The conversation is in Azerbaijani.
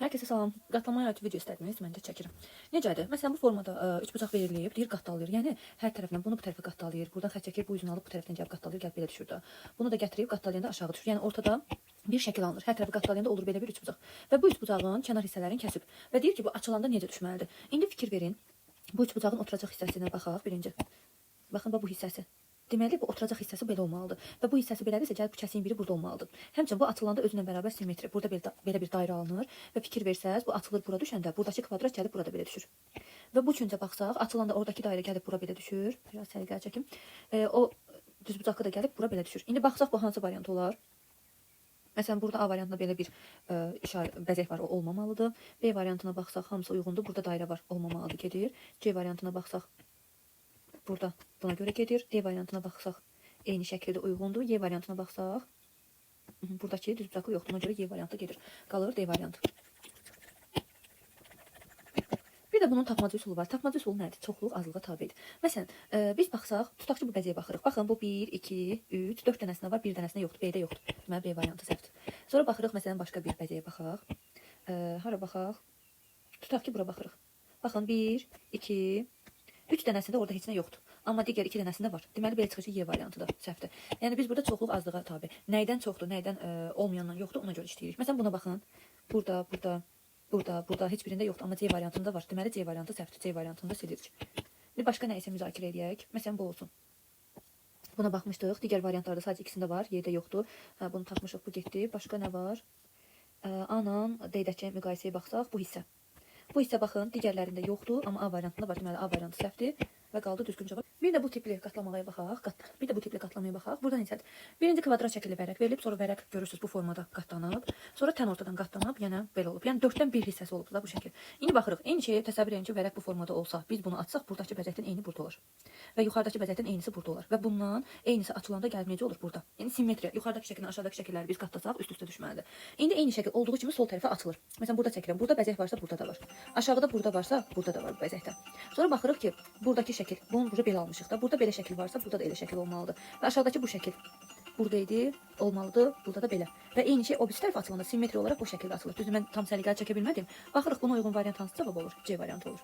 Hər kəsə salam. Qatlamaya aid video istədiniz, mən də çəkirəm. Necədir? Məsələn, bu formada üç bucaq verilib, deyir qatdalayır. Yəni hər tərəfindən bunu bu tərəfə qatdalayır. Buradan xətt çəkir, bu üzünü alıb bu tərəfdən gəlib qatdalayır, gəlib belə düşür də. Bunu da gətirib qatdalayanda aşağı düşür. Yəni ortada bir şəkil alınır. Hər tərəfi qatdalayanda olur belə bir üç bucaq. Və bu üç bucağın kənar hissələrini kəsib və deyir ki, bu açılanda necə düşməlidir? İndi fikir verin. Bu üç bucağın oturacaq hissəsinə baxaq birinci. Baxın bu hissəsi. Deməli, bu oturacaq hissəsi belə olmalıdır. Və bu hissəsi belədirsə, gəlib bu kəsiyin biri burada olmalıdır. Həmçinin bu açılanda özünə bərabər simmetri. Burada belə bir dairə alınır və fikir versəz, bu açılır bura düşəndə, buradakı kvadrat gəlib burada belə düşür. Və bu üçüncə baxsaq, açılanda oradakı dairə gəlib bura belə düşür. Biraz səliqəli çəkim. O düzbucaqlı da gəlib bura belə düşür. İndi baxsaq bu hansı variant olar? Məsələn, burada A variantında belə bir bəzək var, o olmamalıdır. B variantına baxsaq, hamısı uyğundur. Burada dairə var, olmamalıdır, gedir. C variantına baxsaq, burada buna görə gedir. D variantına baxsaq, eyni şəkildə uyğundur. Y variantına baxsaq, buradakı düzbucaqlı yoxdur. Ona görə Y variantı gedir. Qalır D variantı. Bir də bunun tapmaca üsulu var. Tapmaca üsulu nədir? Çoxluq azlığa tabedir. Məsələn, biz baxsaq, tutaq ki, bu bəzəyə baxırıq. Baxın, bu 1, 2, 3, 4 dənəsinə var, 1 dənəsinə yoxdur. B-də yoxdur. Deməli, B variantı səhvdir. Sonra baxırıq, məsələn, başqa bir bəzəyə baxaq. Hara baxaq? Tutaq ki, bura baxırıq. Baxın, 1, 2, 3 dənəsində orada heç nə yoxdur. Amma digər 2 dənəsində var. Deməli, belə çıxır ki, Y variantı da səhvdir. Yəni, biz burada çoxluq azlığa tabe. Nəydən çoxdur, nəydən olmayandan yoxdur, ona görə işləyirik. Məsələn, buna baxın. Burada heç birində yoxdur. Amma C variantında var. Deməli, C variantı səhvdir. C variantını da silirik. Bir başqa nə isə müzakirə edək. Məsələn, bu olsun. Buna baxmışdıq. Digər variantlarda sadəcə ikisində var. Y-də yoxdur. Bunu tapmışıq, bu getdi. Başqa nə var? A-la D-dəki müqayisəyə baxsaq, bu hissə. Bu hissə baxın, digərlərində yoxdur, amma A variantında var. Deməli, A variantı səhvdir və qaldı düzgün cavab. Bir də bu tipli qatlamaya baxaq. Burada necədir? Birinci kvadrat şəkilli vərəq verilib, sonra vərəq görürsüz bu formada qatlanıb, sonra tən ortadan qatlanıb, yəni belə olub. Yəni 4-dən 1 hissəsi olub da bu şəkil. İndi baxırıq, eyni şeyi təsəvvür edin ki, vərəq bu formada olsa, biz bunu açsaq, buradakı bəzəkdən eyni burada olur. Və yuxarıdakı bəzəkdən eynisi burada olur. Və bundan eynisi açılanda gəlib necə olur burada? Yəni simmetriya. Yuxarıdakı şəkillə aşağıdakı şəkilləri biz qatlasaq, üst-üstə düşməlidir. İndi eyni şəkil olduğu kimi sol tərəfə açılır. Məsələn, burada çəkirəm. Burada bəzək varsa, burada da var. Aşağıda burada varsa, burada da var bu bəzəkdə. Sonra baxırıq ki, buradakı şəkil, bunu burada belə almışıq da. Burada belə şəkil varsa, burada da elə şəkil olmalıdır. Və aşağıdakı bu şəkil burada idi, olmalıdır, burada da belə. Və eyni şey o birisi tərəfə açılanda simmetri olaraq bu şəkildə açılır. Düzdür, mən tam səliqəli çəkə bilmədim. Baxırıq, buna uyğun variant hansı cavab olur? C variantı olur.